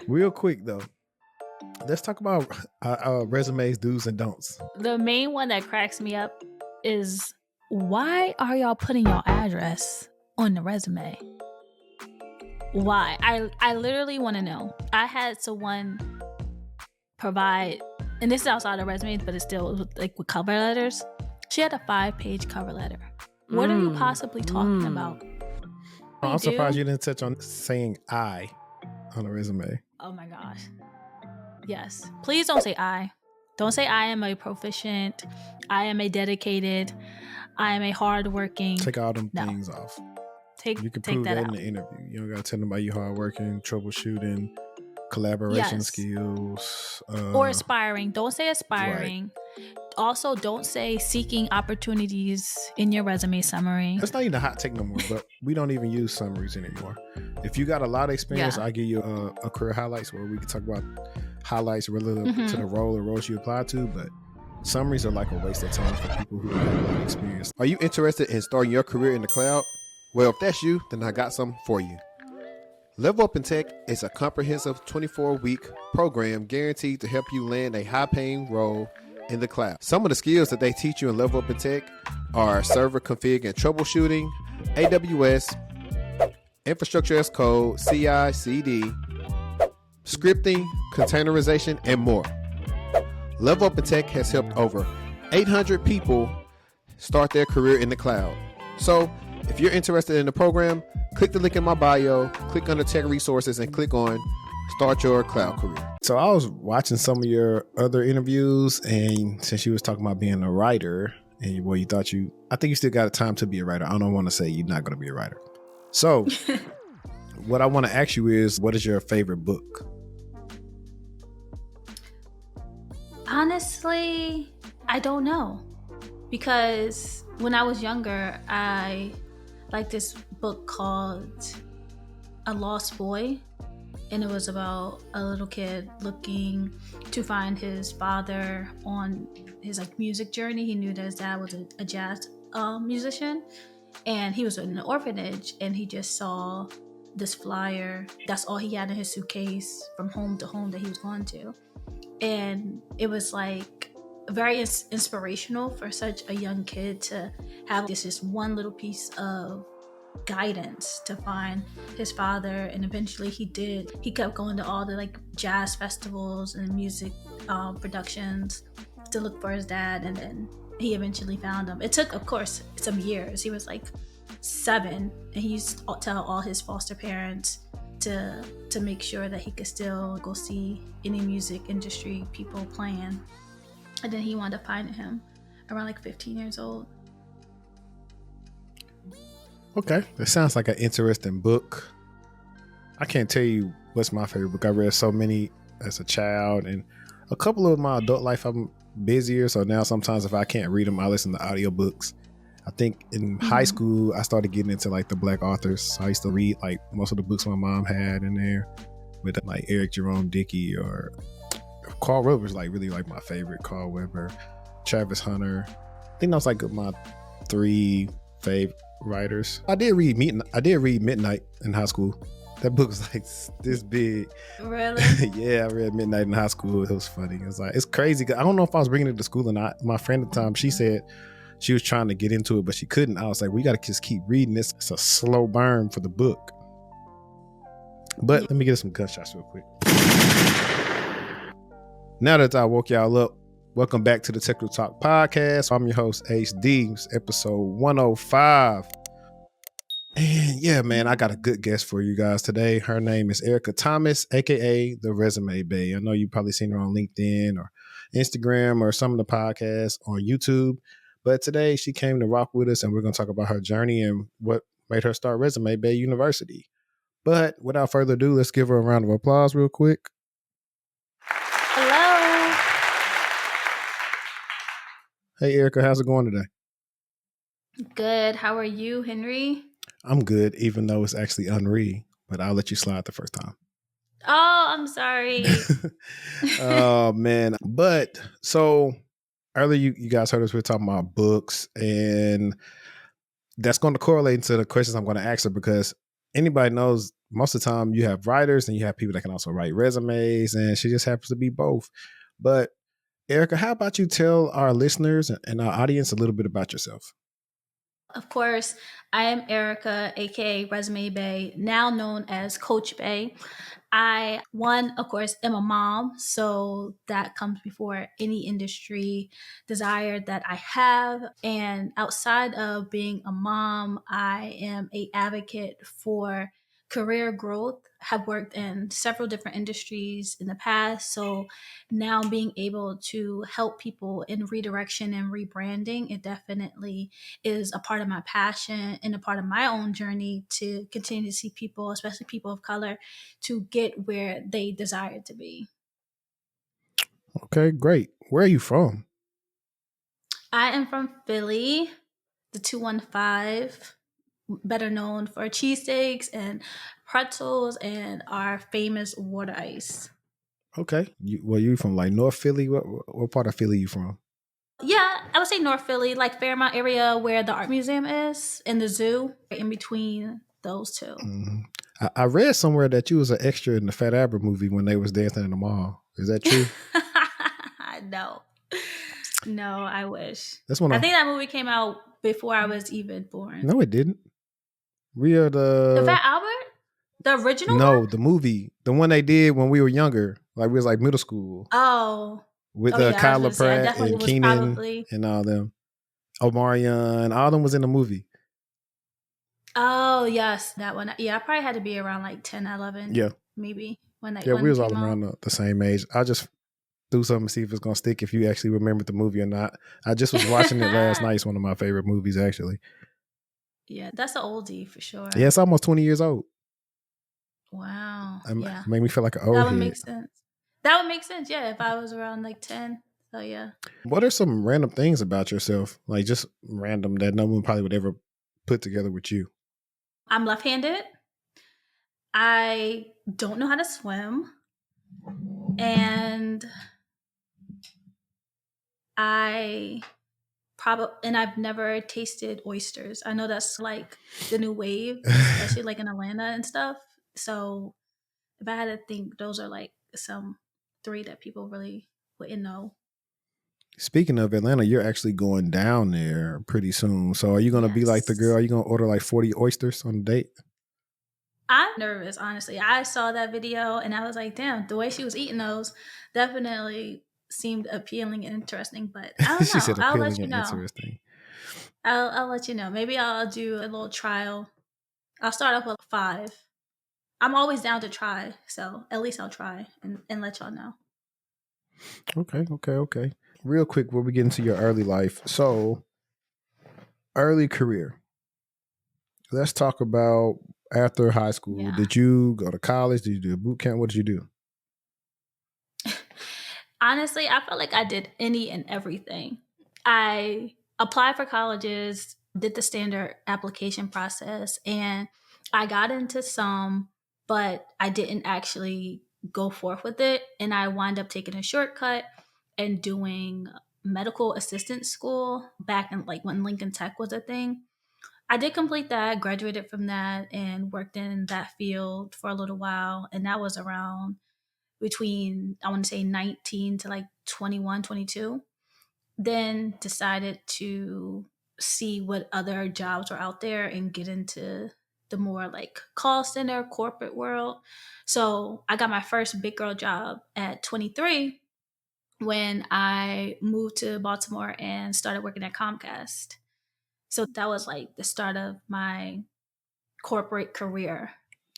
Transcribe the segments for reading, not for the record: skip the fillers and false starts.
Real quick though, let's talk about our resumes, do's and don'ts. The main one that cracks me up is, why are y'all putting your address on the resume? Why? I literally want to know. I had someone provide, and this is outside of resumes, but it's still with cover letters. She had a 5-page cover letter. What are you possibly talking about? I'm surprised you didn't touch on saying I on a resume. Oh my gosh. Yes. Please don't say I. Don't say I am a proficient, I am a dedicated, I am a hardworking. Take all them things off. You can prove that in the interview. You don't got to tell them about you hardworking, troubleshooting, collaboration skills. Or aspiring. Don't say aspiring. Right. Also, don't say seeking opportunities in your resume summary. That's not even a hot take no more, but we don't even use summaries anymore. If you got a lot of experience, I'll give you a career highlights where we can talk about highlights relative to the role or roles you apply to, but summaries are like a waste of time for people who have a lot of experience. Are you interested in starting your career in the cloud? Well, if that's you, then I got something for you. Level Up in Tech is a comprehensive 24-week program guaranteed to help you land a high-paying role in the cloud. Some of the skills that they teach you in Level Up in Tech are server config and troubleshooting, AWS, infrastructure as code, CI/CD, scripting, containerization, and more. Level Up in Tech has helped over 800 people start their career in the cloud. So, if you're interested in the program, click the link in my bio, click under Tech Resources, and click on Start Your Cloud Career. So I was watching some of your other interviews, and since you was talking about being a writer, and you thought I think you still got time to be a writer. I don't want to say you're not going to be a writer. So what I want to ask you is, what is your favorite book? Honestly, I don't know. Because when I was younger, I liked this book called A Lost Boy. And it was about a little kid looking to find his father on his music journey. He knew that his dad was a jazz musician, and he was in an orphanage, and he just saw this flyer. That's all he had in his suitcase from home to home that he was going to. And it was very inspirational for such a young kid to have this one little piece of guidance to find his father. And eventually he did. He kept going to all the jazz festivals and music productions to look for his dad, and then he eventually found him. It took, of course, some years. He was 7, and he used to tell all his foster parents to make sure that he could still go see any music industry people playing. And then he wound up finding him around 15 years old. Okay, that sounds like an interesting book. I can't tell you what's my favorite book. I read so many as a child, and a couple of my adult life I'm busier, so now sometimes if I can't read them, I listen to audiobooks. I think in high school I started getting into the Black authors. So I used to read most of the books my mom had in there, with Eric Jerome Dickey, or Carl Weber's really my favorite. Carl Weber, Travis Hunter. I think that was my 3 favorite writers. I did read Midnight in high school. That book was this big. Really? Yeah, I read Midnight in high school. It was funny. It was it's crazy. I don't know if I was bringing it to school or not. My friend at the time, she said she was trying to get into it, but she couldn't. I was we got to just keep reading this. It's a slow burn for the book. But let me get some gunshots real quick. Now that I woke y'all up, welcome back to the Technical Talk Podcast. I'm your host, HD. It's episode 105. And yeah, man, I got a good guest for you guys today. Her name is Erika Thomas, aka the Resume Bae. I know you've probably seen her on LinkedIn or Instagram or some of the podcasts on YouTube. But today she came to rock with us, and we're going to talk about her journey and what made her start Resume Bae University. But without further ado, let's give her a round of applause real quick. Hello. Hey, Erika, how's it going today? Good. How are you, Henry? I'm good, even though it's actually Henri, but I'll let you slide the first time. Oh, I'm sorry. Oh, man. But so earlier you guys heard us, we were talking about books, and that's going to correlate into the questions I'm going to ask her, because anybody knows, most of the time you have writers and you have people that can also write resumes, and she just happens to be both. But Erika, how about you tell our listeners and our audience a little bit about yourself? Of course, I am Erika, aka Resume Bae, now known as Coach Bae. I, one, of course, am a mom, so that comes before any industry desire that I have. And outside of being a mom, I am a advocate for career growth. Have worked in several different industries in the past, so now being able to help people in redirection and rebranding, it definitely is a part of my passion and a part of my own journey to continue to see people, especially people of color, to get where they desire to be. Okay, great. Where are you from? I am from Philly, the 215, better known for cheesesteaks and pretzels and our famous water ice. Okay. You from like North Philly? What part of Philly you from? Yeah, I would say North Philly, like Fairmount area where the art museum is and the zoo, in between those two. Mm-hmm. I read somewhere that you was an extra in the Fat Albert movie when they was dancing in the mall. Is that true? No. No, I wish. That's when I think that movie came out before I was even born. No, it didn't. We are The Fat Albert? The original No, one? the movie, the one they did when we were younger, like we was like middle school, Oh. with Oh yeah, I was Kyla gonna say I Pratt definitely and was Keenan probably. and all them, Omarion, all them was in the movie. Oh yes, that one. Yeah, I probably had to be around like 10, 11, Yeah, maybe yeah, we when it was all came out. around the same age. I just do something to see if it's gonna stick. If you actually remember the movie or not. I just was watching it last night. It's one of my favorite movies, actually. Yeah, that's an oldie for sure. Yeah, it's almost 20 years old. Wow. It Yeah. made me feel like an That old would head. make sense. That would make sense, yeah, if I was around like 10. So yeah. What are some random things about yourself, like just random that no one probably would ever put together with you? I'm left-handed. I don't know how to swim. And I I've never tasted oysters. I know that's like the new wave, especially like in Atlanta and stuff. So if I had to think, those are like some three that people really wouldn't know. Speaking of Atlanta, you're actually going down there pretty soon. So are you going to be like the girl? Yes. Are you going to order like 40 oysters on a date? I'm nervous, honestly. I saw that video and I was like, damn, the way she was eating those definitely seemed appealing and interesting, but I don't She know. said I'll let appealing you and know. interesting. I'll let you know. Maybe I'll do a little trial. I'll start off with 5. I'm always down to try, so at least I'll try and let y'all know. Okay. Real quick, before we get into your early life. So, early career. Let's talk about after high school. Yeah. Did you go to college? Did you do a boot camp? What did you do? Honestly, I felt like I did any and everything. I applied for colleges, did the standard application process, and I got into some, but I didn't actually go forth with it. And I wound up taking a shortcut and doing medical assistant school back in like when Lincoln Tech was a thing. I did complete that, graduated from that, and worked in that field for a little while. And that was around between, I want to say 19 to like 21, 22. Then decided to see what other jobs were out there and get into the more like call center corporate world. So I got my first big girl job at 23 when I moved to Baltimore and started working at Comcast. So that was like the start of my corporate career,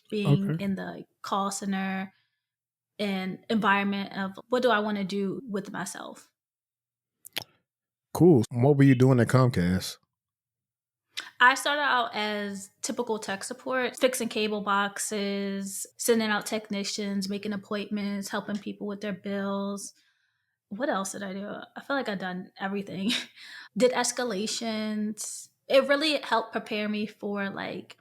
being Okay. in the call center and environment of what do I want to do with myself. Cool. What were you doing at Comcast? I started out as typical tech support, fixing cable boxes, sending out technicians, making appointments, helping people with their bills. What else did I do? I feel like I've done everything. Did escalations. It really helped prepare me for like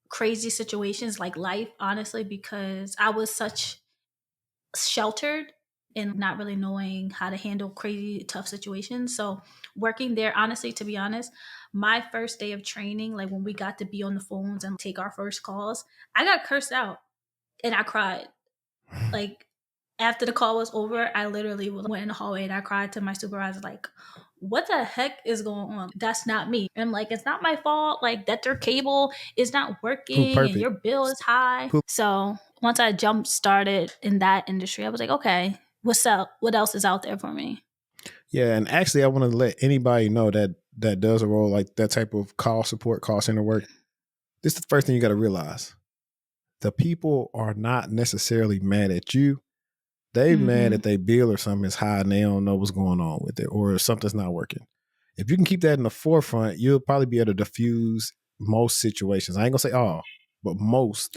crazy situations like life, honestly, because I was such sheltered and not really knowing how to handle crazy tough situations. So working there, honestly, to be honest, my first day of training, like when we got to be on the phones and take our first calls, I got cursed out and I cried. Like after the call was over, I literally went in the hallway and I cried to my supervisor, like, what the heck is going on? That's not me. And I'm like, it's not my fault. Like that their cable is not Ooh, working and perfect. your bill is high. So once I jump started in that industry, I was like, okay, what's up? What else is out there for me? Yeah, and actually, I want to let anybody know that does a role like that type of call support, call center work. This is the first thing you got to realize: the people are not necessarily mad at you. They mad at their bill or something is high and they don't know what's going on with it, or if something's not working. If you can keep that in the forefront, you'll probably be able to diffuse most situations. I ain't gonna say all, but most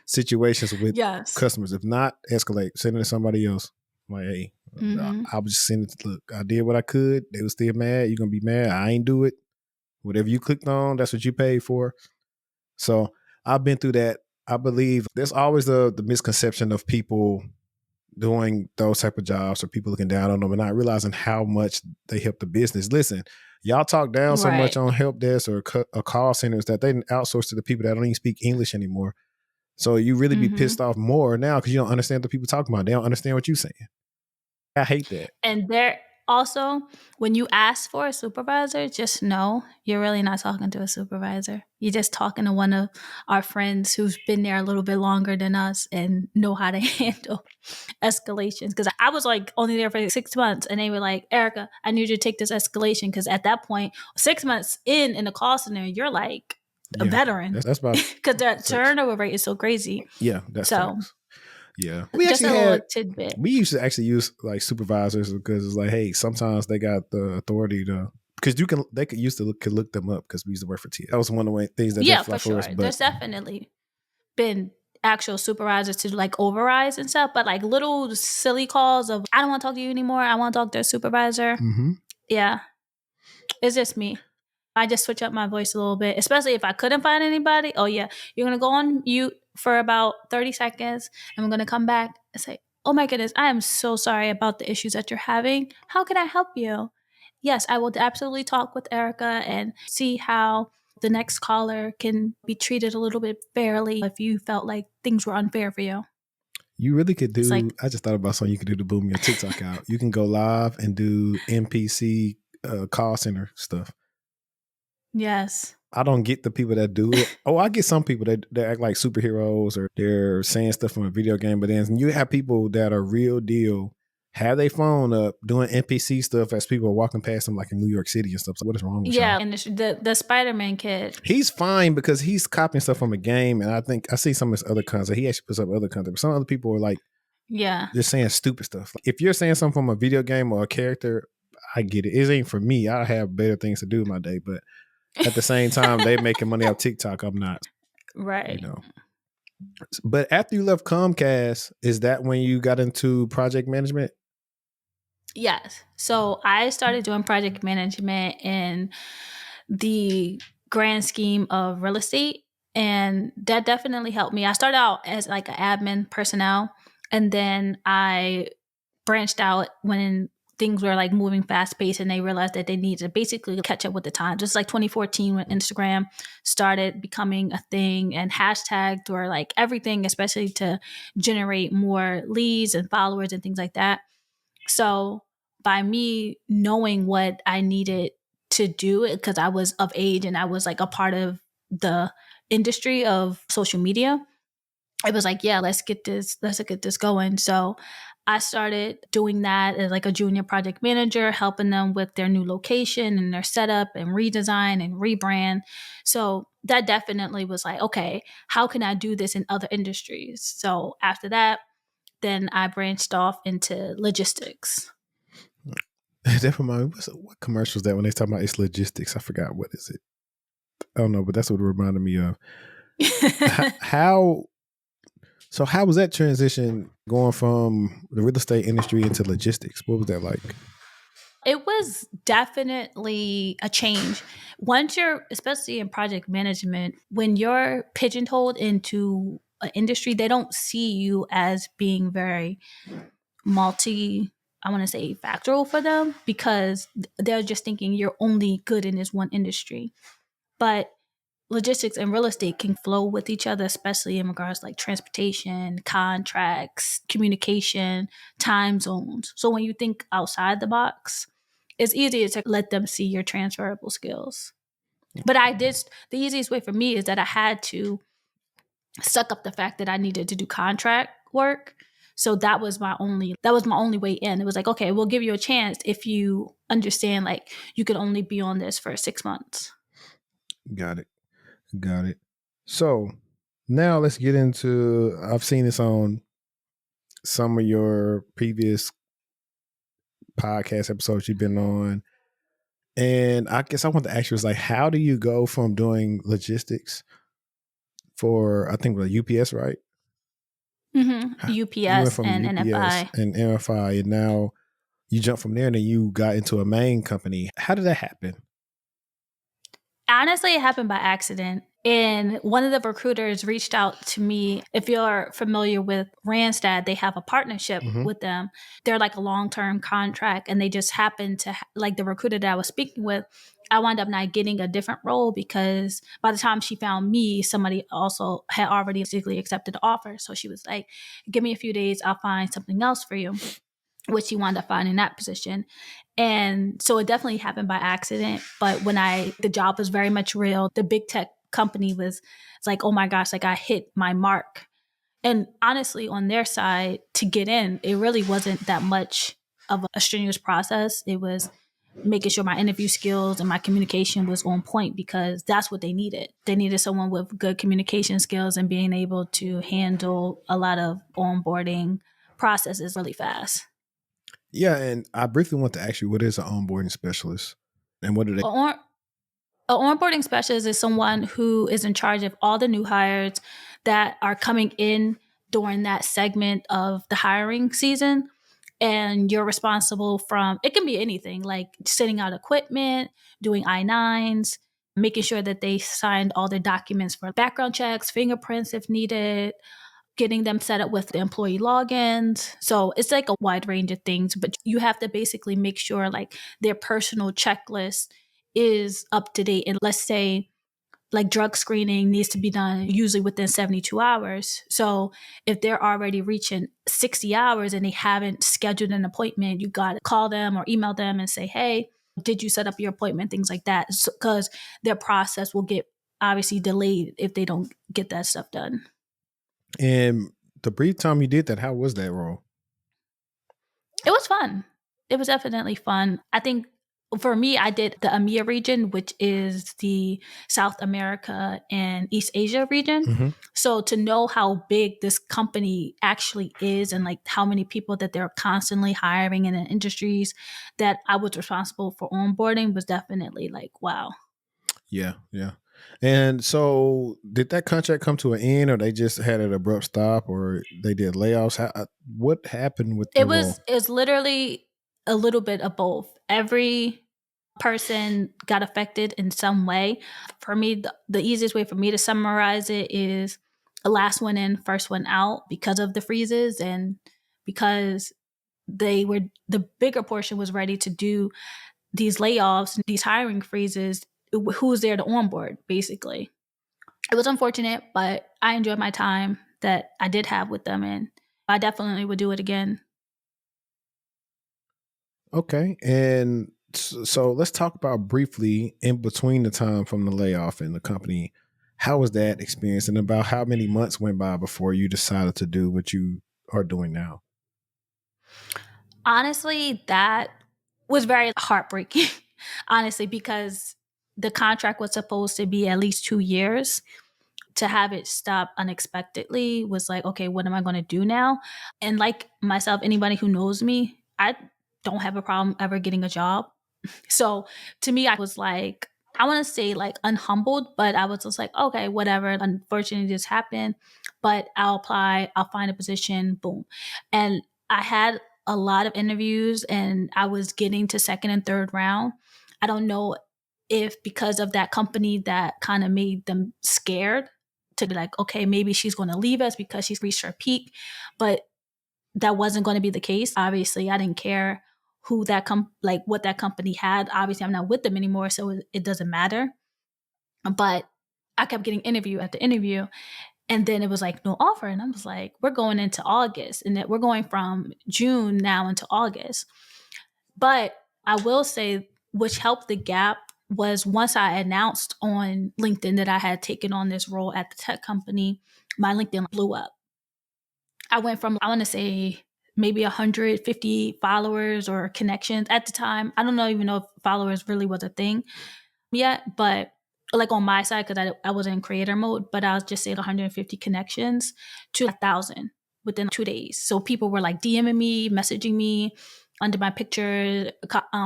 situations with Yes. customers. If not, escalate, send it to somebody else. Like, hey, I was just sending it. Look, I did what I could. They was still mad. You're gonna be mad. I ain't do it. Whatever you clicked on, that's what you paid for. So I've been through that. I believe there's always the misconception of people doing those type of jobs or people looking down on them and not realizing how much they help the business. Listen, y'all talk down so much on help desk or call centers that they outsource to the people that don't even speak English anymore. So you really be pissed off more now because you don't understand what people talking about. They don't understand what you're saying. I hate that. And there also, when you ask for a supervisor, just know you're really not talking to a supervisor. You're just talking to one of our friends who's been there a little bit longer than us and know how to handle escalations. Because I was like only there for 6 months and they were like, Erika, I need you to take this escalation. Because at that point, 6 months in the call center, you're like a veteran. That's about because the turnover rate is so crazy. Yeah, that's so. facts. Yeah, we just actually had tidbit. We used to actually use like supervisors because it's like, hey, sometimes they got the authority to because they could look them up because we used to work for TS. That was one of the things that for sure. Us, there's definitely been actual supervisors to like overrides and stuff, but like little silly calls of I don't want to talk to you anymore. I want to talk to a supervisor. Yeah, it's just me. I just switch up my voice a little bit, especially if I couldn't find anybody. Oh yeah, you're gonna go on mute for about 30 seconds, and I'm gonna come back and say, "Oh my goodness, I am so sorry about the issues that you're having. How can I help you?" Yes, I will absolutely talk with Erika and see how the next caller can be treated a little bit fairly if you felt like things were unfair for you. You really could do. I just thought about something you could do to boom your TikTok out. You can go live and do NPC call center stuff. Yes. I don't get the people that do it. I get some people that act like superheroes or they're saying stuff from a video game, but then you have people that are real deal, have their phone up doing NPC stuff as people are walking past them like in New York City and stuff. So what is wrong with y'all? And the Spider-Man kid. He's fine because he's copying stuff from a game, and I think I see some of his other content. He actually puts up other content, but some other people are like, they're saying stupid stuff. If you're saying something from a video game or a character, I get it. It ain't for me. I have better things to do in my day, but at the same time, they making money off TikTok. I'm not. Right. You know. But after you left Comcast, is that when you got into project management? Yes. So I started doing project management in the grand scheme of real estate. And that definitely helped me. I started out as like an admin personnel. And then I branched out when things were like moving fast paced and they realized that they needed to basically catch up with the times. Just like 2014 when Instagram started becoming a thing and hashtags were like everything, especially to generate more leads and followers and things like that. So by me knowing what I needed to do, because I was of age and I was like a part of the industry of social media, it was like, yeah, let's get this going. So I started doing that as like a junior project manager, helping them with their new location and their setup and redesign and rebrand. So that definitely was like, okay, how can I do this in other industries? So after that, then I branched off into logistics. That reminds me, what commercial is that when they talk about it's logistics? I forgot, what is it? I don't know, but that's what it reminded me of. How was that transition going from the real estate industry into logistics? What was that like? It was definitely a change. Once you're, especially in project management, when you're pigeonholed into an industry, they don't see you as being very multi-factorial for them, because they're just thinking you're only good in this one industry. But logistics and real estate can flow with each other, especially in regards to like transportation, contracts, communication, time zones. So when you think outside the box, it's easier to let them see your transferable skills. But the easiest way for me is that I had to suck up the fact that I needed to do contract work. So that was my only way in. It was like, okay, we'll give you a chance if you understand like you could only be on this for 6 months. Got it. So now let's get into, I've seen this on some of your previous podcast episodes you've been on. And I guess I want to ask you is like, how do you go from doing logistics for, I think, UPS, right? Mm-hmm. UPS and NFI. And NFI, and now you jump from there and then you got into a main company. How did that happen? Honestly, it happened by accident. And one of the recruiters reached out to me. If you're familiar with Randstad, they have a partnership with them. They're like a long-term contract, and they just happened to, like the recruiter that I was speaking with, I wound up not getting a different role because by the time she found me, somebody also had already basically accepted the offer. So she was like, give me a few days, I'll find something else for you, which she wound up finding that position. And so it definitely happened by accident. But when the job was very much real, the big tech company it's like, oh my gosh, like I hit my mark. And honestly, on their side, to get in, it really wasn't that much of a strenuous process. It was making sure my interview skills and my communication was on point, because that's what they needed. They needed someone with good communication skills and being able to handle a lot of onboarding processes really fast. Yeah, and I briefly want to ask you, what is an onboarding specialist and what do they? An onboarding specialist is someone who is in charge of all the new hires that are coming in during that segment of the hiring season. And you're responsible from, it can be anything, like sending out equipment, doing I-9s, making sure that they signed all the documents for background checks, fingerprints if needed, getting them set up with the employee logins. So it's like a wide range of things, but you have to basically make sure like their personal checklist is up to date. And let's say like drug screening needs to be done usually within 72 hours. So if they're already reaching 60 hours and they haven't scheduled an appointment, you got to call them or email them and say, hey, did you set up your appointment? Things like that. Because their process will get obviously delayed if they don't get that stuff done. And the brief time you did that, how was that role? It was fun. It was definitely fun. I think for me, I did the EMEA region, which is the South America and East Asia region. Mm-hmm. So to know how big this company actually is and like how many people that they're constantly hiring in the industries that I was responsible for onboarding was definitely like, wow. Yeah. And so did that contract come to an end, or they just had an abrupt stop, or they did layoffs? What happened with the role? It's literally a little bit of both. Every person got affected in some way. For me, the easiest way for me to summarize it is a last one in, first one out, because of the freezes and because the bigger portion was ready to do these layoffs, these hiring freezes. Who's there to onboard, basically. It was unfortunate, but I enjoyed my time that I did have with them, and I definitely would do it again. Okay. And so let's talk about briefly in between the time from the layoff and the company. How was that experience, and about how many months went by before you decided to do what you are doing now? Honestly, that was very heartbreaking, honestly, because the contract was supposed to be at least 2 years. To have it stop unexpectedly was like, okay, what am I going to do now? And like myself, anybody who knows me, I don't have a problem ever getting a job. So to me, I was like, I want to say like unhumbled, but I was just like, okay, whatever. Unfortunately, this happened, but I'll apply, I'll find a position, boom. And I had a lot of interviews and I was getting to second and third round. I don't know if because of that company that kind of made them scared to be like, okay, maybe she's going to leave us because she's reached her peak. But that wasn't going to be the case. Obviously, I didn't care who that what that company had. Obviously, I'm not with them anymore, so it doesn't matter. But I kept getting interview after interview, and then it was like no offer, and I was like, we're going into August, and that we're going from June now into August. But I will say, which helped the gap was once I announced on LinkedIn that I had taken on this role at the tech company, my LinkedIn blew up. I went from, I want to say, maybe 150 followers or connections at the time. I don't even know if followers really was a thing yet, but like on my side, because I wasn't in creator mode, but I was just saying 150 connections to 1,000 within 2 days. So people were like DMing me, messaging me under my picture,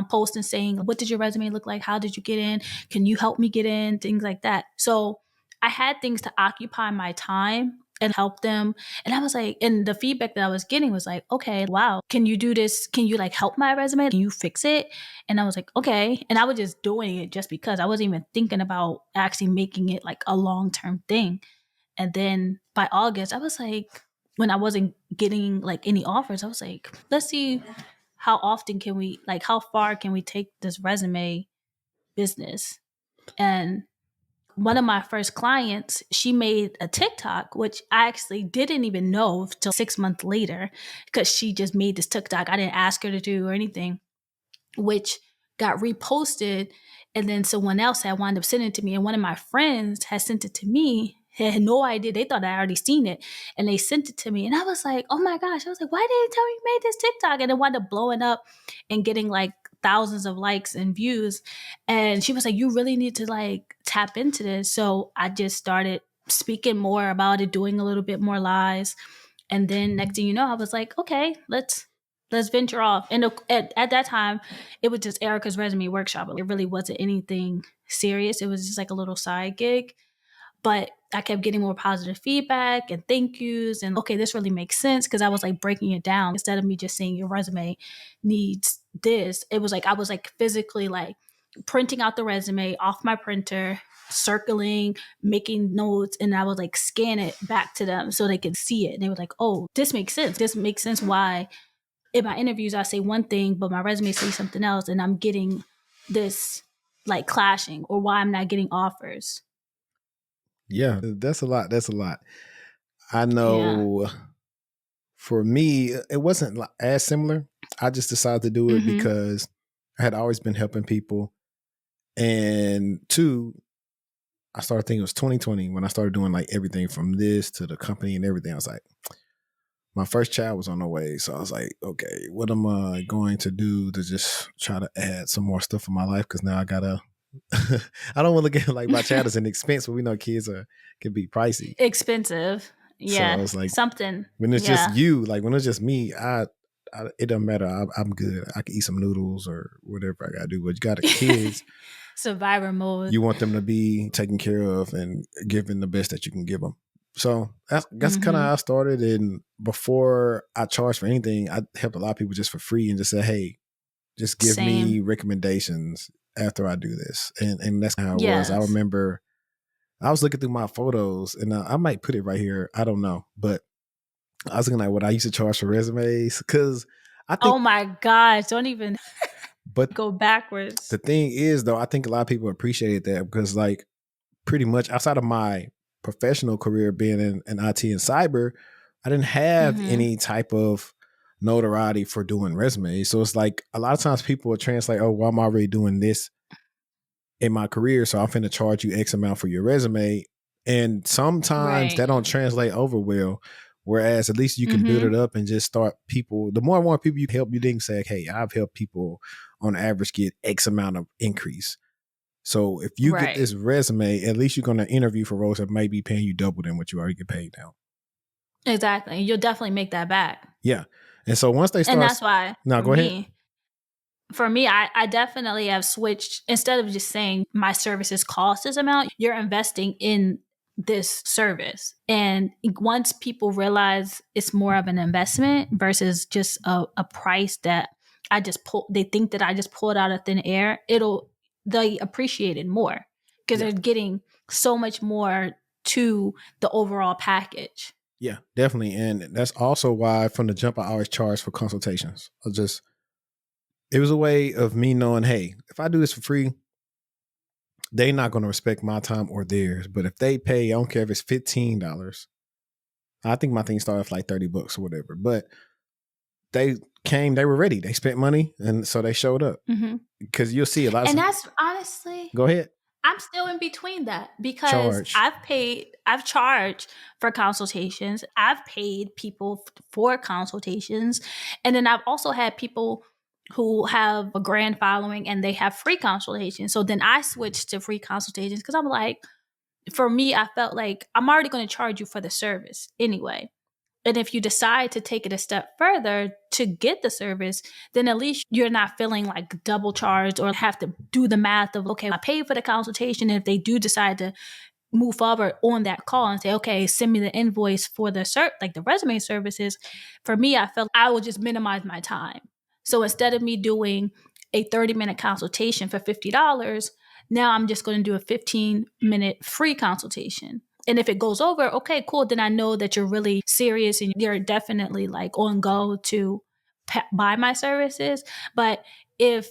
posting saying, what did your resume look like? How did you get in? Can you help me get in? Things like that. So I had things to occupy my time and help them. And I was like, and the feedback that I was getting was like, okay, wow, can you do this? Can you like help my resume? Can you fix it? And I was like, okay. And I was just doing it just because I wasn't even thinking about actually making it like a long-term thing. And then by August, I was like, when I wasn't getting like any offers, I was like, let's see how often can we, like, how far can we take this resume business? And one of my first clients, she made a TikTok, which I actually didn't even know till 6 months later, because she just made this TikTok. I didn't ask her to do or anything, which got reposted. And then someone else had wound up sending it to me. And one of my friends had sent it to me. They had no idea. They thought I already seen it. And they sent it to me. And I was like, oh my gosh. I was like, why didn't you tell me you made this TikTok? And it wound up blowing up and getting like thousands of likes and views. And she was like, you really need to like tap into this. So I just started speaking more about it, doing a little bit more lives. And then next thing you know, I was like, okay, let's venture off. And at that time, it was just Erika's resume workshop. It really wasn't anything serious. It was just like a little side gig. But I kept getting more positive feedback and thank yous. And okay, this really makes sense, because I was like breaking it down. Instead of me just saying your resume needs this, it was like I was like physically like printing out the resume off my printer, circling, making notes, and I would like scan it back to them so they could see it. And they were like, oh, this makes sense. This makes sense why in my interviews I say one thing, but my resume says something else, and I'm getting this like clashing, or why I'm not getting offers. Yeah, that's a lot. That's a lot. I know for me, it wasn't as similar. I just decided to do it because I had always been helping people. And two, I started thinking it was 2020 when I started doing like everything from this to the company and everything. I was like, my first child was on the way. So I was like, okay, what am I going to do to just try to add some more stuff in my life? Because now I got to, I don't want to look at like my child as an expense, but we know kids can be pricey. Expensive. Yeah. So I was like, something. When it's just you, like when it's just me, it doesn't matter. I'm good. I can eat some noodles or whatever I got to do. But you got kids. Survivor mode. You want them to be taken care of and given the best that you can give them. So that's kind of how I started. And before I charged for anything, I helped a lot of people just for free and just said, hey, just give me recommendations after I do this. And that's how it was. I remember I was looking through my photos, and I might put it right here. I don't know. But I was looking at what I used to charge for resumes, because I think— oh my gosh, don't even go backwards. The thing is, though, I think a lot of people appreciated that, because like pretty much outside of my professional career being in IT and cyber, I didn't have any type of notoriety for doing resumes. So it's like a lot of times people will translate, oh, well, I'm already doing this in my career, so I'm finna charge you X amount for your resume. And sometimes that don't translate over well. Whereas at least you can build it up and just start people. The more and more people you help, you then say, hey, I've helped people on average get X amount of increase. So if you get this resume, at least you're going to interview for roles that may be paying you double than what you already get paid now. Exactly. You'll definitely make that back. Yeah. And so once they start— and that's why— no, go ahead. For me, I definitely have switched. Instead of just saying my services cost this amount, you're investing in this service. And once people realize it's more of an investment versus just a price that they think that I just pulled out of thin air, they appreciate it more, because they're getting so much more to the overall package. Yeah, definitely. And that's also why from the jump, I always charge for consultations. It was a way of me knowing, hey, if I do this for free, they're not going to respect my time or theirs. But if they pay, I don't care if it's $15. I think my thing started off like $30 or whatever. But they were ready. They spent money, and so they showed up. Because you'll see a lot of And that's honestly, go ahead. I'm still in between that because Charge. I've charged for consultations. I've paid people for consultations. And then I've also had people who have a grand following and they have free consultations. So then I switched to free consultations because I'm like, for me, I felt like I'm already going to charge you for the service anyway. And if you decide to take it a step further to get the service, then at least you're not feeling like double charged or have to do the math of, okay, I paid for the consultation. And if they do decide to move forward on that call and say, okay, send me the invoice for the like the resume services, for me, I felt I would just minimize my time. So instead of me doing a 30-minute consultation for $50, now I'm just going to do a 15-minute free consultation. And if it goes over, okay, cool. Then I know that you're really serious and you're definitely like on go to buy my services. But if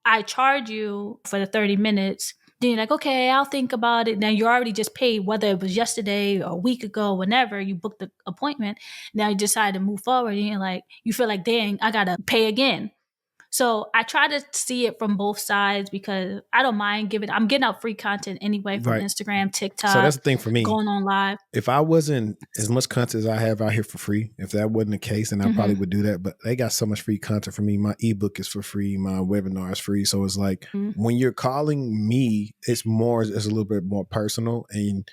I charge you for the 30 minutes, then you're like, okay, I'll think about it. Now you already just paid, whether it was yesterday or a week ago, whenever you booked the appointment. Now you decide to move forward and you're like, you feel like, dang, I got to pay again. So I try to see it from both sides because I don't mind I'm getting out free content anyway from Instagram, TikTok. So that's the thing for me. Going on live. If I wasn't as much content as I have out here for free, if that wasn't the case, then I probably would do that. But they got so much free content for me. My ebook is for free. My webinar is free. So it's like when you're calling me, it's a little bit more personal. And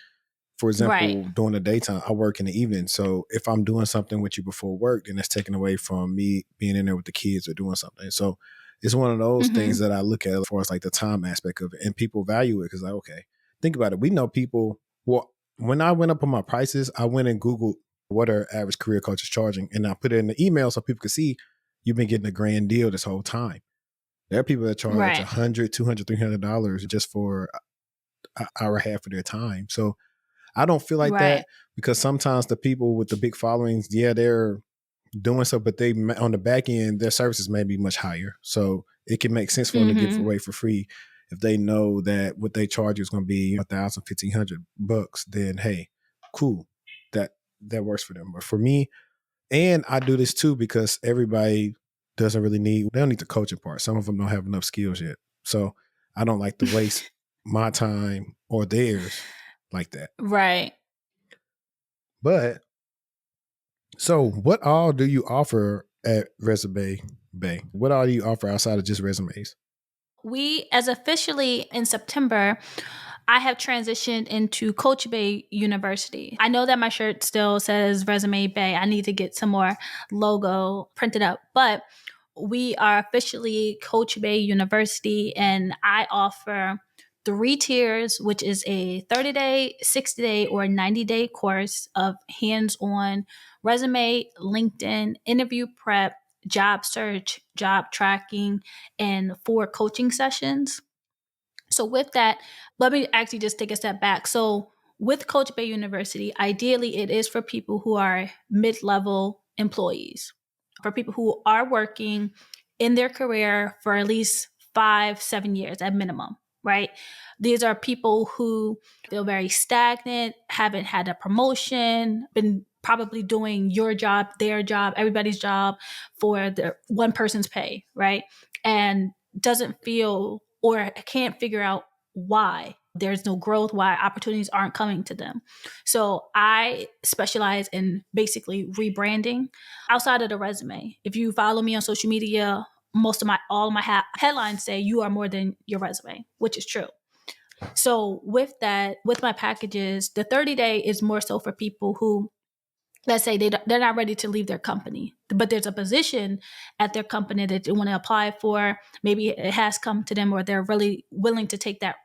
for example, during the daytime, I work in the evening. So if I'm doing something with you before work, then that's taken away from me being in there with the kids or doing something. So it's one of those things that I look at as far as like the time aspect of it. And people value it because like, okay, think about it. We know people, when I went up on my prices, I went and Googled what are average career coaches charging. And I put it in the email so people could see you've been getting a grand deal this whole time. There are people that charge $100, $200, $300 just for an hour and a half of their time. So I don't feel like that because sometimes the people with the big followings, they're doing so, but they on the back end, their services may be much higher. So it can make sense for them to give away for free if they know that what they charge is going to be $1,000, $1,500. Then hey, cool, that works for them. But for me, and I do this too because everybody doesn't really they don't need the coaching part. Some of them don't have enough skills yet, so I don't like to waste my time or theirs like that. Right. But so what all do you offer at Resume Bae? What all do you offer outside of just resumes? We, as officially in September, I have transitioned into Coach Bae University. I know that my shirt still says Resume Bae. I need to get some more logo printed up, but we are officially Coach Bae University, and I offer 3 tiers, which is a 30-day, 60-day, or 90-day course of hands-on resume, LinkedIn, interview prep, job search, job tracking, and 4 coaching sessions. So with that, let me actually just take a step back. So with Coach Bae University, ideally it is for people who are mid-level employees, for people who are working in their career for at least 5-7 years at minimum, right? These are people who feel very stagnant, haven't had a promotion, been probably doing your job, their job, everybody's job for the one person's pay, right? And doesn't feel or can't figure out why there's no growth, why opportunities aren't coming to them. So I specialize in basically rebranding outside of the resume. If you follow me on social media, all of my headlines say you are more than your resume, which is true. So with that, with my packages, the 30-day is more so for people who, let's say they're not ready to leave their company, but there's a position at their company that they want to apply for. Maybe it has come to them or they're really willing to take that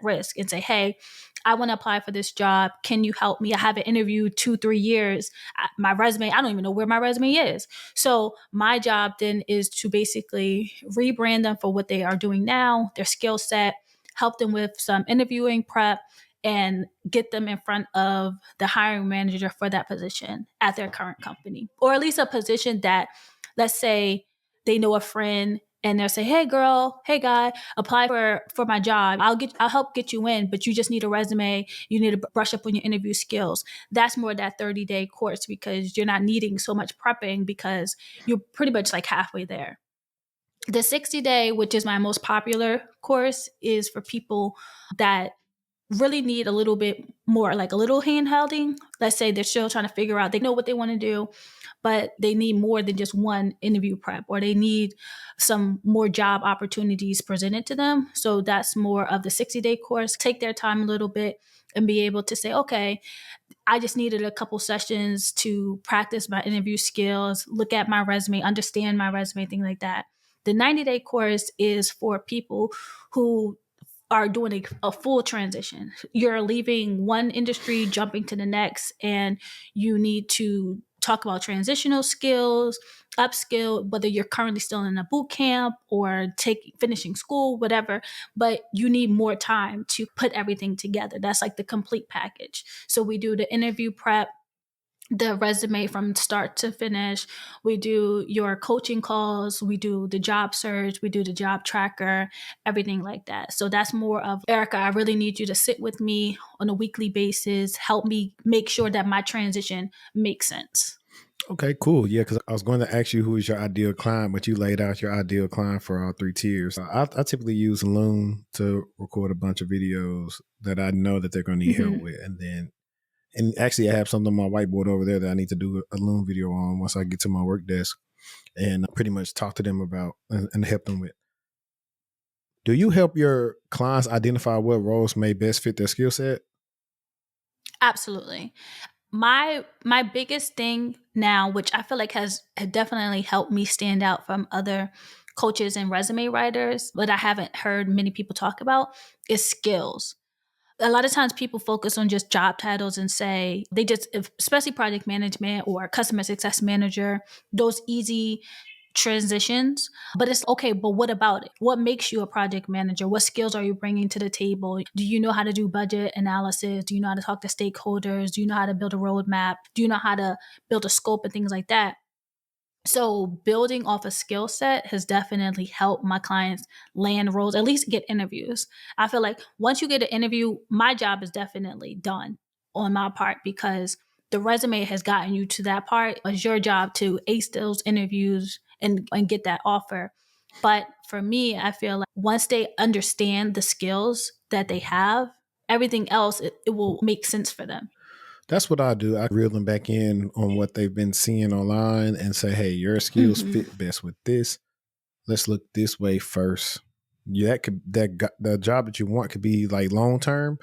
risk and say, hey, I want to apply for this job. Can you help me? I haven't interviewed 2-3 years. My resume, I don't even know where my resume is. So my job then is to basically rebrand them for what they are doing now, their skill set, help them with some interviewing prep, and get them in front of the hiring manager for that position at their current company, or at least a position that, let's say they know a friend and they'll say, hey girl, hey guy, apply for my job. I'll help get you in, but you just need a resume. You need to brush up on your interview skills. That's more that 30-day course, because you're not needing so much prepping because you're pretty much like halfway there. The 60-day, which is my most popular course, is for people that really need a little bit more, like a little handholding. Let's say they're still trying to figure out, they know what they want to do, but they need more than just one interview prep, or they need some more job opportunities presented to them. So that's more of the 60-day course. Take their time a little bit and be able to say, okay, I just needed a couple sessions to practice my interview skills, look at my resume, understand my resume, things like that. The 90-day course is for people who are doing a full transition. You're leaving one industry, jumping to the next, and you need to talk about transitional skills, upskill, whether you're currently still in a boot camp or finishing school, whatever, but you need more time to put everything together. That's like the complete package. So we do the interview prep, the resume from start to finish. We do your coaching calls. We do the job search. We do the job tracker, everything like that. So that's more of, Erika, I really need you to sit with me on a weekly basis, help me make sure that my transition makes sense. Okay, cool. Yeah, because I was going to ask you who is your ideal client, but you laid out your ideal client for all 3 tiers. I typically use Loom to record a bunch of videos that I know that they're going to need help with. And actually, I have something on my whiteboard over there that I need to do a Loom video on once I get to my work desk, and pretty much talk to them about and help them with. Do you help your clients identify what roles may best fit their skill set? Absolutely. My biggest thing now, which I feel like has definitely helped me stand out from other coaches and resume writers, but I haven't heard many people talk about, is skills. A lot of times people focus on just job titles and say they just, especially project management or customer success manager, those easy transitions. But it's okay, but what about it? What makes you a project manager? What skills are you bringing to the table? Do you know how to do budget analysis? Do you know how to talk to stakeholders? Do you know how to build a roadmap? Do you know how to build a scope and things like that? So building off a skill set has definitely helped my clients land roles, at least get interviews. I feel like once you get an interview, my job is definitely done on my part, because the resume has gotten you to that part. It's your job to ace those interviews and get that offer. But for me, I feel like once they understand the skills that they have, everything else, it will make sense for them. That's what I do. I reel them back in on what they've been seeing online and say, hey, your skills fit best with this. Let's look this way first. Yeah, the job that you want could be like long term,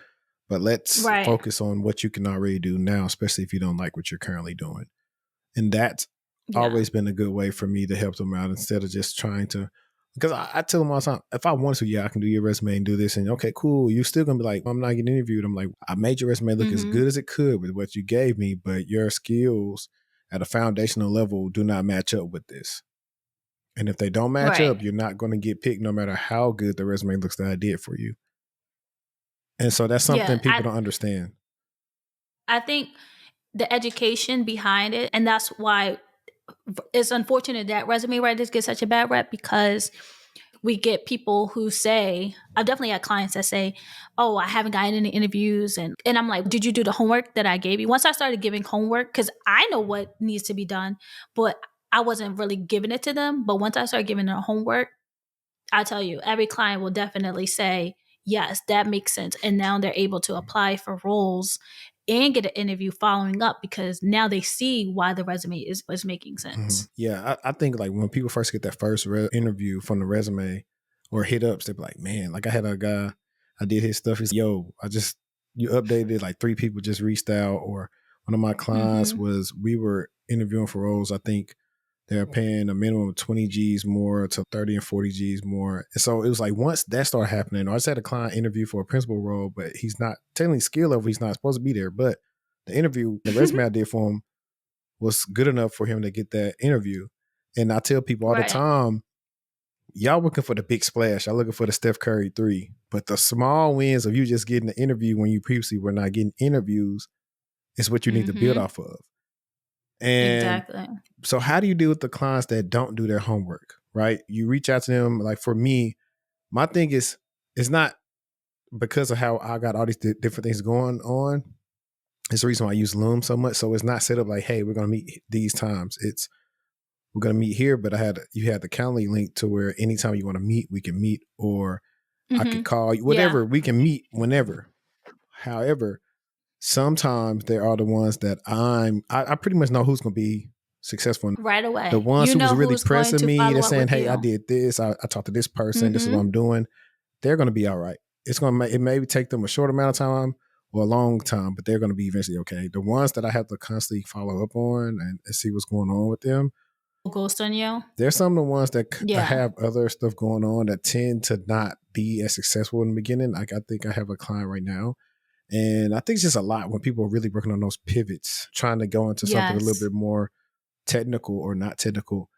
but let's focus on what you can already do now, especially if you don't like what you're currently doing. And that's always been a good way for me to help them out, instead of just trying to, because I tell them all the time, if I want to, I can do your resume and do this. And okay, cool. You're still going to be like, I'm not getting interviewed. I'm like, I made your resume look as good as it could with what you gave me, but your skills at a foundational level do not match up with this. And if they don't match up, you're not going to get picked no matter how good the resume looks that I did for you. And so that's something people don't understand. I think the education behind it, and that's why it's unfortunate that resume writers get such a bad rep, because we get people who say, I've definitely had clients that say, oh, I haven't gotten any interviews. And I'm like, did you do the homework that I gave you? Once I started giving homework, because I know what needs to be done, but I wasn't really giving it to them. But once I started giving them homework, I tell you, every client will definitely say, yes, that makes sense. And now they're able to apply for roles and get an interview following up, because now they see why the resume is making sense. Yeah, I think like when people first get that first interview from the resume or hit ups, they're like, man, like I had a guy, I did his stuff. He's, yo, you updated it, like 3 people just reached out. Or one of my clients was, we were interviewing for roles. I think they're paying a minimum of 20 G's more to 30 and 40 G's more. And so it was like, once that started happening, I just had a client interview for a principal role, but he's not technically skill level. He's not supposed to be there. But the interview, the resume I did for him was good enough for him to get that interview. And I tell people all the time, y'all looking for the big splash. Y'all looking for the Steph Curry 3. But the small wins of you just getting the interview when you previously were not getting interviews is what you need to build off of. And exactly. So how do you deal with the clients that don't do their homework, right? You reach out to them. Like for me, my thing is, it's not because of how I got all these different things going on. It's the reason why I use Loom so much. So it's not set up like, hey, we're going to meet these times. It's, we're going to meet here, but you had the Calendly link to where anytime you want to meet, we can meet, or I could call you, whatever. We can meet whenever. However, sometimes there are the ones that I pretty much know who's going to be successful right away. The ones who was really pressing me, they're saying, hey, I did this. I talked to this person. This is what I'm doing. They're going to be all right. It may take them a short amount of time or a long time, but they're going to be eventually okay. The ones that I have to constantly follow up on and see what's going on with them. Ghost on you? There's some of the ones that have other stuff going on that tend to not be as successful in the beginning. Like I think I have a client right now. And I think it's just a lot when people are really working on those pivots, trying to go into something a little bit more technical or not technical,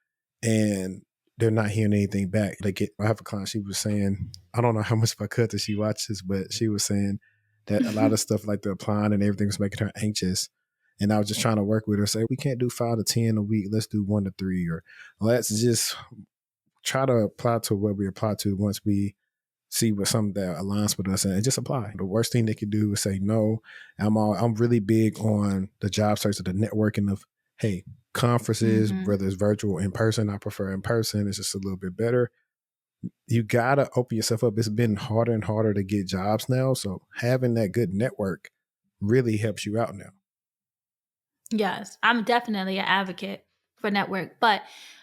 and they're not hearing anything back. I have a client, she was saying, I don't know how much of I cut that she watches, but she was saying that a lot of stuff like the applying and everything was making her anxious. And I was just trying to work with her, say, we can't do 5 to 10 a week. Let's do 1 to 3, or let's just try to apply to what we apply to once we see what something that aligns with us and just apply. The worst thing they could do is say no. I'm really big on the job search of the networking of, hey, conferences, whether it's virtual or in person. I prefer in person. It's just a little bit better. You got to open yourself up. It's been harder and harder to get jobs now. So having that good network really helps you out now. Yes, I'm definitely an advocate for network. But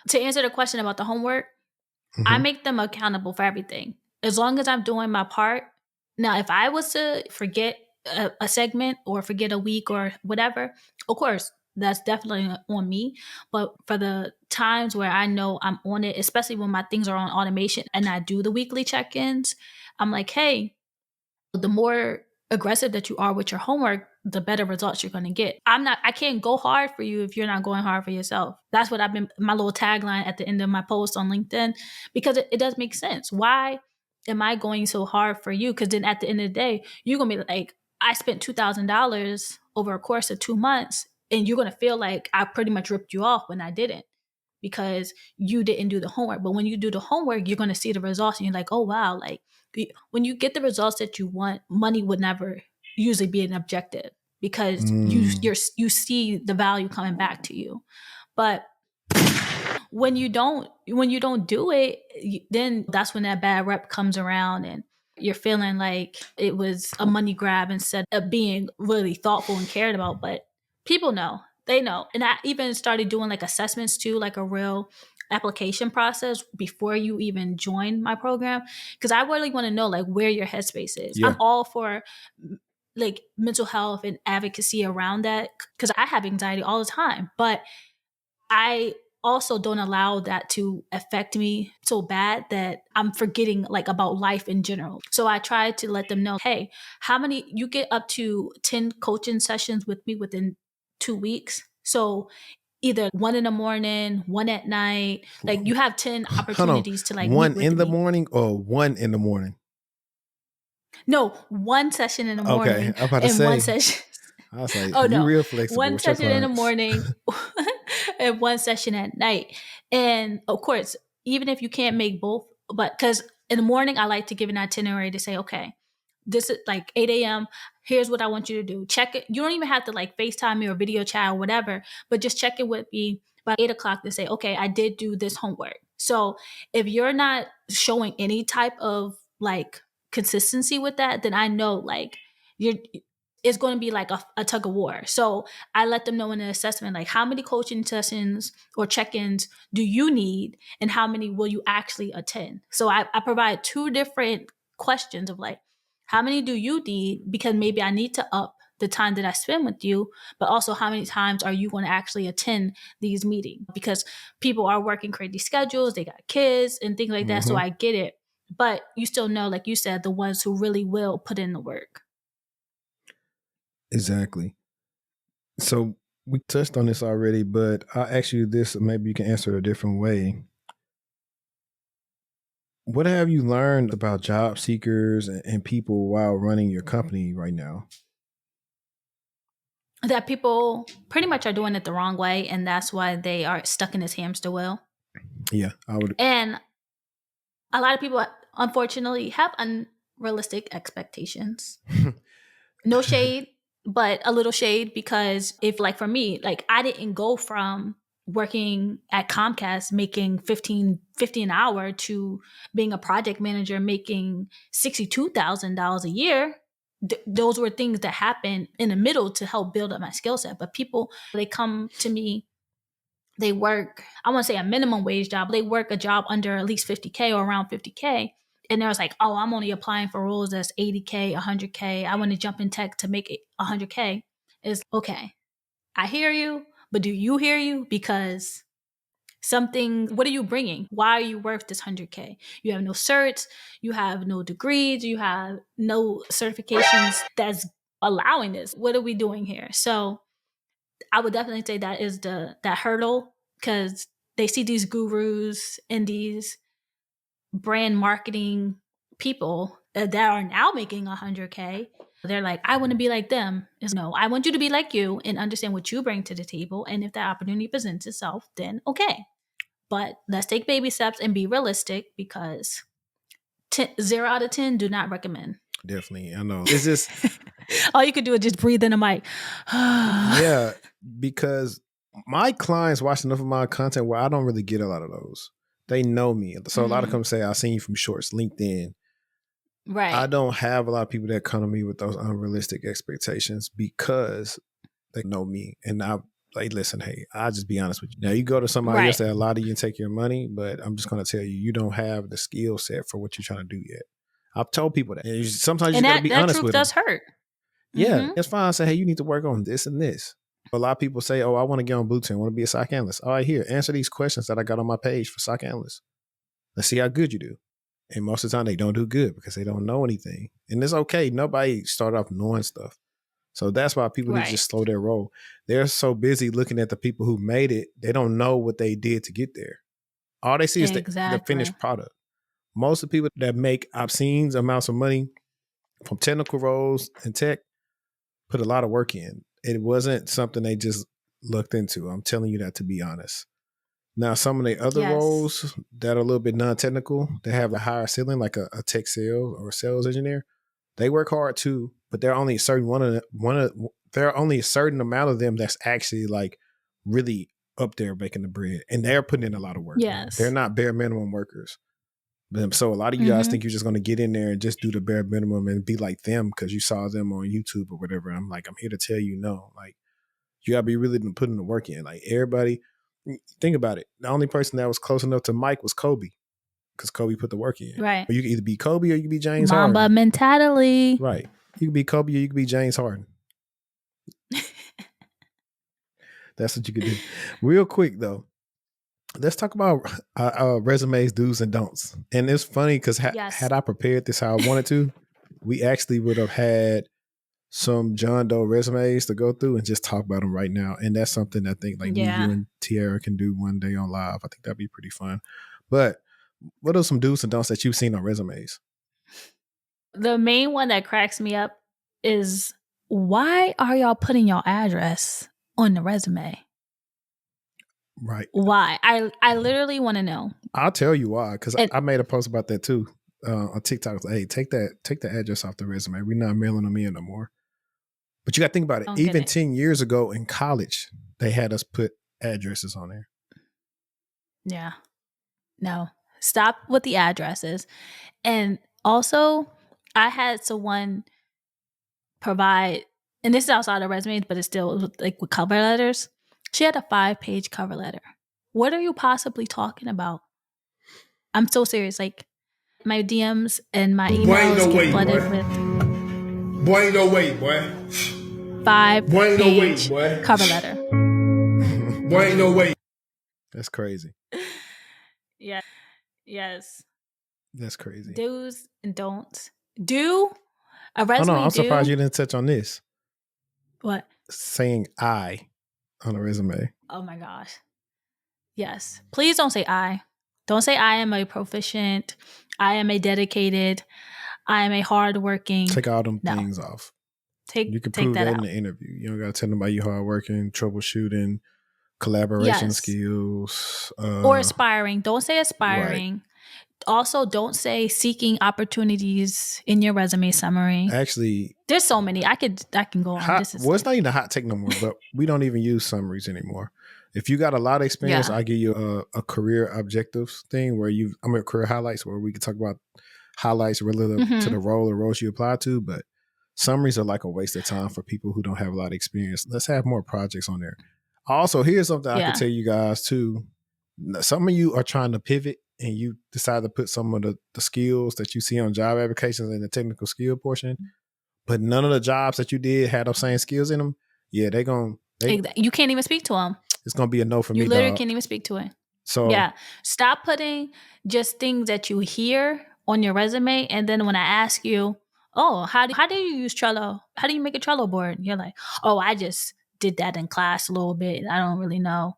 to answer the question about the homework, I make them accountable for everything. As long as I'm doing my part. Now, if I was to forget a segment or forget a week or whatever, of course, that's definitely on me. But for the times where I know I'm on it, especially when my things are on automation and I do the weekly check-ins, I'm like, hey, the more aggressive that you are with your homework, the better results you're going to get. I can't go hard for you if you're not going hard for yourself. That's what I've been, my little tagline at the end of my post on LinkedIn, because it does make sense. Why am I going so hard for you? Because then at the end of the day, you're going to be like, I spent $2,000 over a course of 2 months, and you're going to feel like I pretty much ripped you off when I didn't, because you didn't do the homework. But when you do the homework, you're going to see the results and you're like, oh, wow. Like when you get the results that you want, money would never usually be an objective, because you see the value coming back to you. But when you don't do it, then that's when that bad rep comes around and you're feeling like it was a money grab instead of being really thoughtful and cared about. But people know. They know. And I even started doing like assessments too, like a real application process before you even join my program, because I really want to know like where your headspace is. I'm all for like mental health and advocacy around that, because I have anxiety all the time, but I also don't allow that to affect me so bad that I'm forgetting like about life in general. So I try to let them know, hey, how many, you get up to 10 coaching sessions with me within 2 weeks. So either 1 in the morning, 1 at night, like you have 10 opportunities to like 1 meet with in the me. morning or 1 in the morning? No, 1 session in the morning. Okay, I'm about to and say. 1 session. I was like, oh you no, real flexible 1 with your session in the clients. morning and 1 session at night. And of course, even if you can't make both, but because in the morning, I like to give an itinerary to say, okay, this is like 8 a.m. Here's what I want you to do. Check it. You don't even have to like FaceTime me or video chat or whatever, but just check it with me by 8 o'clock to say, okay, I did do this homework. So if you're not showing any type of like consistency with that, then I know like it's going to be like a tug of war. So I let them know in the assessment, like how many coaching sessions or check-ins do you need and how many will you actually attend? So I provide 2 different questions of like, how many do you need? Because maybe I need to up the time that I spend with you, but also how many times are you going to actually attend these meetings? Because people are working crazy schedules, they got kids and things like that. So I get it. But you still know, like you said, the ones who really will put in the work. Exactly. So we touched on this already, but I'll ask you this, maybe you can answer it a different way. What have you learned about job seekers and people while running your company right now? That people pretty much are doing it the wrong way, and that's why they are stuck in this hamster wheel. Yeah, I would. And a lot of people, unfortunately, have unrealistic expectations. No shade, but a little shade, because if, like, for me, like, I didn't go from working at Comcast making $15.50 an hour to being a project manager making $62,000 a year. Those were things that happened in the middle to help build up my skill set. But people, they come to me, they work, I want to say a minimum wage job, they work a job under at least 50K or around 50K. And they're like, oh, I'm only applying for roles that's 80K, 100K. I want to jump in tech to make it 100K. It's okay. I hear you, but do you hear you? Because what are you bringing? Why are you worth this 100K? You have no certs, you have no degrees, you have no certifications that's allowing this. What are we doing here? So I would definitely say that is that hurdle, because they see these gurus and these brand marketing people that are now making 100K. They're like, I want to be like them. No, I want you to be like you and understand what you bring to the table. And if that opportunity presents itself, then okay. But let's take baby steps and be realistic, because 0 out of 10 do not recommend. Definitely. I know. It's just all you could do is just breathe in the mic. Yeah, because my clients watch enough of my content where I don't really get a lot of those. They know me. So a lot of them say, I seen you from shorts, LinkedIn. Right. I don't have a lot of people that come to me with those unrealistic expectations because they know me. And I like, listen, hey, I'll just be honest with you. Now you go to somebody else that a lot of you and take your money, but I'm just going to tell you, you don't have the skill set for what you're trying to do yet. I've told people that. And sometimes you got to be honest with them. That truth does hurt. Yeah, it's fine. I say, hey, you need to work on this and this. A lot of people say, oh, I want to get on Blue Team. I want to be a SOC analyst. All right, here, answer these questions that I got on my page for SOC analysts. Let's see how good you do. And most of the time they don't do good because they don't know anything. And it's okay. Nobody started off knowing stuff. So that's why people need to just slow their roll. They're so busy looking at the people who made it. They don't know what they did to get there. All they see is the finished product. Most of the people that make obscene amounts of money from technical roles in tech put a lot of work in. It wasn't something they just looked into. I'm telling you that, to be honest. Now, some of the other roles that are a little bit non-technical, they have a higher ceiling, like a tech sales or a sales engineer. They work hard too, but there are only a certain there are only a certain amount of them that's actually like really up there making the bread, and they're putting in a lot of work. Yes, they're not bare minimum workers. So a lot of you guys think you're just going to get in there and just do the bare minimum and be like them because you saw them on YouTube or whatever. I'm like, I'm here to tell you, no, like you got to be really putting the work in. Like everybody, think about it. The only person that was close enough to Mike was Kobe, because Kobe put the work in. Right. Or you can either be Kobe or you can be James Harden. Mamba mentality. Right. You can be Kobe or you can be James Harden. That's what you could do. Real quick though, let's talk about resumes, do's and don'ts. And it's funny because had I prepared this how I wanted to, we actually would have had some John Doe resumes to go through and just talk about them right now. And that's something I think like me, you and Tiara can do one day on live. I think that'd be pretty fun. But what are some do's and don'ts that you've seen on resumes? The main one that cracks me up is, why are y'all putting your address on the resume? Right. Why? I literally want to know. I'll tell you why, because I made a post about that too on TikTok. Like, hey, take the address off the resume. We're not mailing them in no more. But you got to think about it. Even 10 years ago in college, they had us put addresses on there. Yeah. No. Stop with the addresses. And also, I had someone provide, and this is outside of resumes, but it's still like with cover letters. She had a 5-page cover letter. What are you possibly talking about? I'm so serious. Like, my DMs and my emails get flooded with. Boy, ain't no way, boy. 5-page cover letter. Boy, ain't no way. That's crazy. Yeah. Yes. That's crazy. Do's and don'ts. Do a resume. I'm surprised you didn't touch on this. What? Saying I on a resume. Oh my gosh. Yes. Please don't say I. Don't say I am a proficient I am a dedicated, I am a hardworking. Take all them No. things off. Take You can take prove that that in out. the interview. You don't got to tell them about you hardworking, troubleshooting, collaboration Yes. skills. Or aspiring. Don't say Right. aspiring. Also, don't say seeking opportunities in your resume summary. Actually, there's so many. I can go on. It's not even a hot take no more, but we don't even use summaries anymore. If you got a lot of experience, I give you a career objectives thing where career highlights where we can talk about highlights relative to the role or roles you apply to, but summaries are like a waste of time for people who don't have a lot of experience. Let's have more projects on there. Also, here's something I can tell you guys too. Some of you are trying to pivot and you decide to put some of the skills that you see on job applications in the technical skill portion, but none of the jobs that you did had those same skills in them. Yeah, you can't even speak to them. It's gonna be a no for me. You literally can't even speak to it. So stop putting just things that you hear on your resume, and then when I ask you, oh, how do you use Trello? How do you make a Trello board? You're like, oh, I just did that in class a little bit. I don't really know.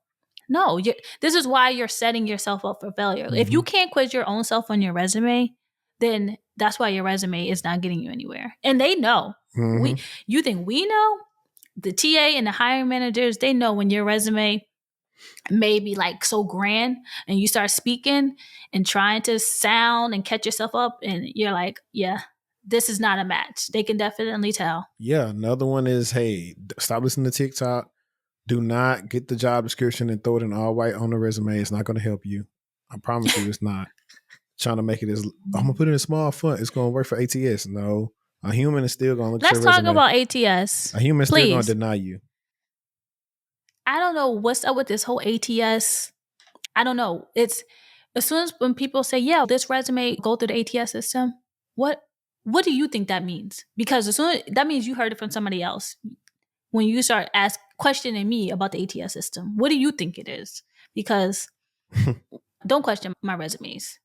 No, this is why you're setting yourself up for failure. If you can't quiz your own self on your resume, then that's why your resume is not getting you anywhere. And they know. You think we know? The TA and the hiring managers, they know when your resume may be like so grand and you start speaking and trying to sound and catch yourself up and you're like, yeah, this is not a match. They can definitely tell. Yeah. Another one is, hey, stop listening to TikTok. Do not get the job description and throw it in all white on the resume. It's not going to help you. I promise you it's not. Trying to make it as, I'm going to put it in small font. It's going to work for ATS. No. A human is still going to look at your resume. Let's talk about ATS. A human is still going to deny you. I don't know what's up with this whole ATS. I don't know. It's as soon as when people say, yeah, this resume go through the ATS system, what do you think that means? Because that means you heard it from somebody else. When you start questioning me about the ATS system, what do you think it is? Because don't question my resumes.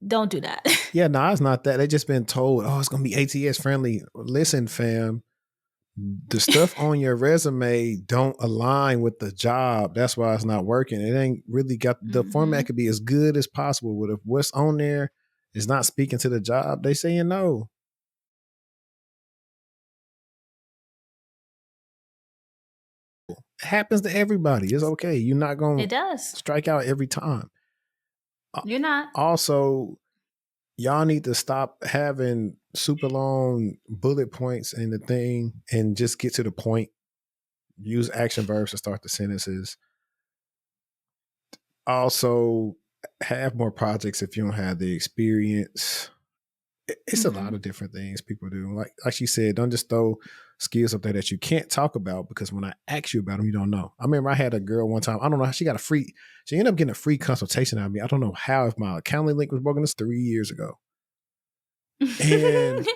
Don't do that. Yeah, no, it's not that. They just been told, oh, it's going to be ATS friendly. Listen, fam, the stuff on your resume don't align with the job. That's why it's not working. It ain't really got, the format could be as good as possible, but if what's on there is not speaking to the job, they saying no. It happens to everybody. It's okay. You're not going to strike out every time. You're not. Also, y'all need to stop having super long bullet points in the thing and just get to the point. Use action verbs to start the sentences. Also, have more projects if you don't have the experience. It's a lot of different things people do. Like she said, don't just throw skills up there that you can't talk about, because when I ask you about them, you don't know. I remember I had a girl one time, I don't know how she ended up getting a free consultation out of me. I don't know how, if my Calendly link was broken. This 3 years ago. And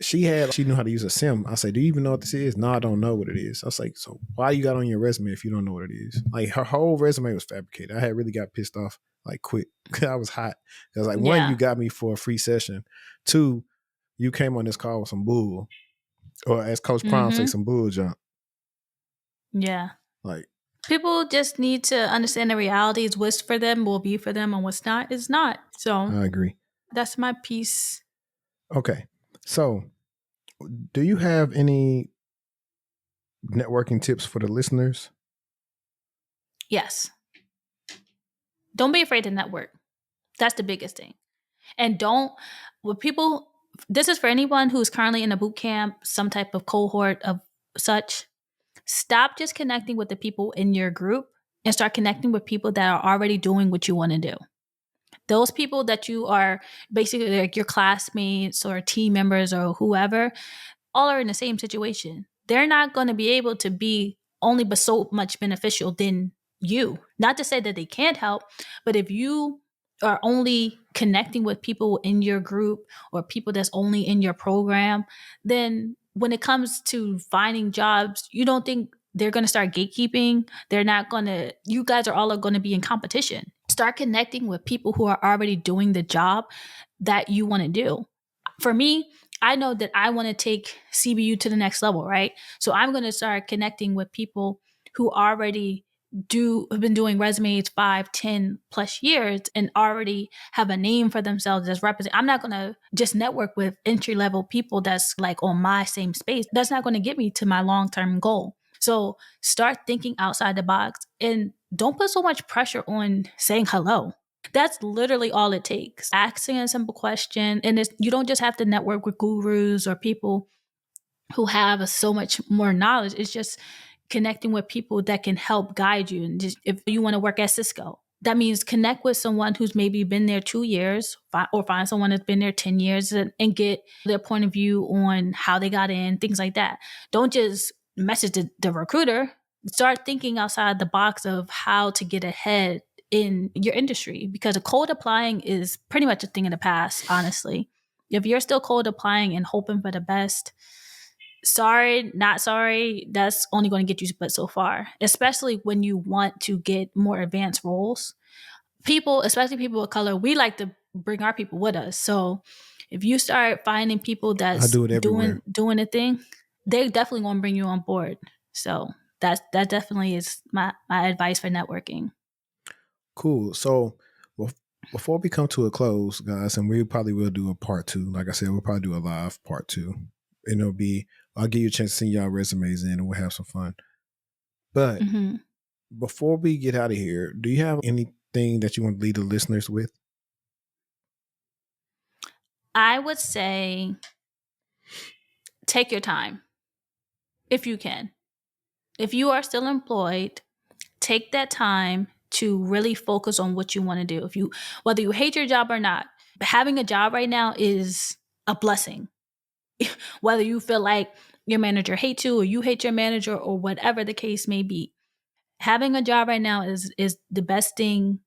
she knew how to use a sim. I said, do you even know what this is? No, I don't know what it is. I was like, so why you got on your resume if you don't know what it is? Like, her whole resume was fabricated. I had really got pissed off, like quit. I was hot. I was like, one, you got me for a free session. Two, you came on this call with some bull. Or as Coach Prime say, some bull jump. Yeah. Like, people just need to understand the realities. What's for them will be for them, and what's not is not. So I agree. That's my piece. Okay. So, do you have any networking tips for the listeners? Yes. Don't be afraid to network. That's the biggest thing. And this is for anyone who's currently in a boot camp, some type of cohort of such. Stop just connecting with the people in your group and start connecting with people that are already doing what you want to do. Those people that you are basically like your classmates or team members or whoever, all are in the same situation. They're not going to be able to be only but so much beneficial than you. Not to say that they can't help, but if you are only connecting with people in your group or people that's only in your program, then when it comes to finding jobs, you don't think they're going to start gatekeeping. They're not going to, you guys are all going to be in competition. Start connecting with people who are already doing the job that you want to do. For me, I know that I want to take CBU to the next level, right? So I'm going to start connecting with people who already have been doing resumes 5, 10 plus years and already have a name for themselves as represent. I'm not going to just network with entry level people that's like on my same space. That's not going to get me to my long-term goal. So start thinking outside the box and don't put so much pressure on saying hello. That's literally all it takes. Asking a simple question. And you don't just have to network with gurus or people who have so much more knowledge. It's just connecting with people that can help guide you. And just, if you want to work at Cisco, that means connect with someone who's maybe been there 2 years, or find someone that's been there 10 years and get their point of view on how they got in, things like that. Don't just message the recruiter. Start thinking outside the box of how to get ahead in your industry, because cold applying is pretty much a thing of the past, honestly. If you're still cold applying and hoping for the best, sorry, not sorry, that's only going to get you but so far, especially when you want to get more advanced roles. People, especially people of color, we like to bring our people with us. So if you start finding people that's doing a thing, they're definitely going to bring you on board. So that definitely is my advice for networking. Cool. So before we come to a close, guys, and we probably will do a part 2. Like I said, we'll probably do a live part 2. And I'll give you a chance to send y'all resumes in and we'll have some fun. But before we get out of here, do you have anything that you want to leave the listeners with? I would say take your time if you can. If you are still employed, take that time to really focus on what you want to do. Whether you hate your job or not, having a job right now is a blessing. Whether you feel like your manager hates you or you hate your manager or whatever the case may be, having a job right now is the best thing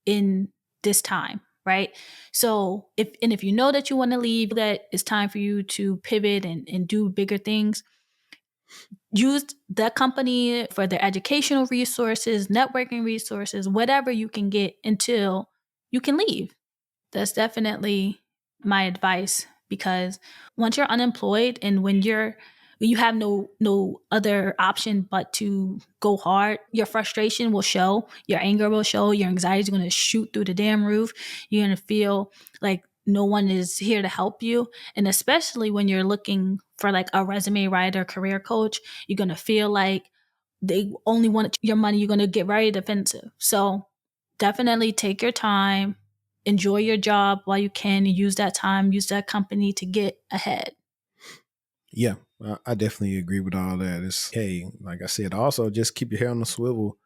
in this time, right? So if you know that you want to leave, that it's time for you to pivot and do bigger things, use that company for their educational resources, networking resources, whatever you can get until you can leave. That's definitely my advice, because once you're unemployed and when you have no other option but to go hard, your frustration will show, your anger will show, your anxiety is going to shoot through the damn roof. You're going to feel like no one is here to help you. And especially when you're looking for like a resume writer, career coach, you're going to feel like they only want your money. You're going to get very defensive. So definitely take your time. Enjoy your job while you can, and use that time, use that company to get ahead. Yeah, I definitely agree with all that. It's, hey, like I said, also just keep your head on the swivel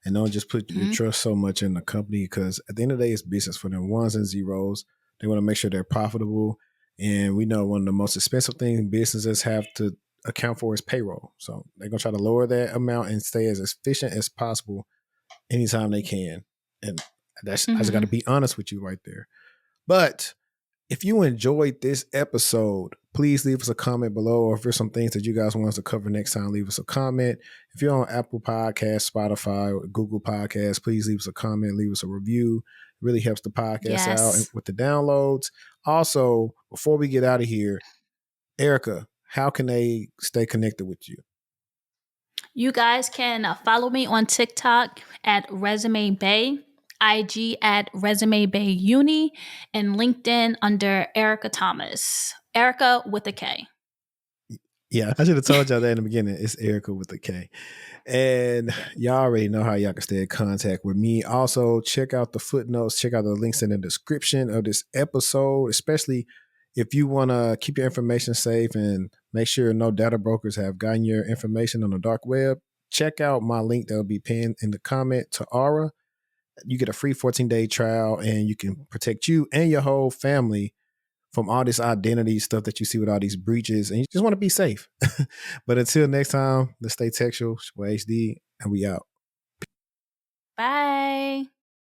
and don't just put your trust so much in the company, because at the end of the day, it's business for them. Ones and zeros. They want to make sure they're profitable. And we know one of the most expensive things businesses have to account for is payroll. So they're going to try to lower that amount and stay as efficient as possible anytime they can. And I just got to be honest with you right there. But if you enjoyed this episode, please leave us a comment below, or if there's some things that you guys want us to cover next time, leave us a comment. If you're on Apple Podcasts, Spotify, or Google Podcasts, please leave us a comment, leave us a review. It really helps the podcast out with the downloads. Also, before we get out of here, Erika, how can they stay connected with you? You guys can follow me on TikTok at Resume Bae, IG at Resume Bae Uni, and LinkedIn under Erika Thomas. Erika with a K. Yeah, I should have told y'all that in the beginning. It's Erika with a K. And y'all already know how y'all can stay in contact with me. Also, check out the footnotes. Check out the links in the description of this episode, especially if you want to keep your information safe and make sure no data brokers have gotten your information on the dark web. Check out my link that will be pinned in the comment to Aura. You get a free 14-day trial, and you can protect you and your whole family from all this identity stuff that you see with all these breaches, and you just want to be safe. But until next time, let's stay textual. HD, and we out. Bye.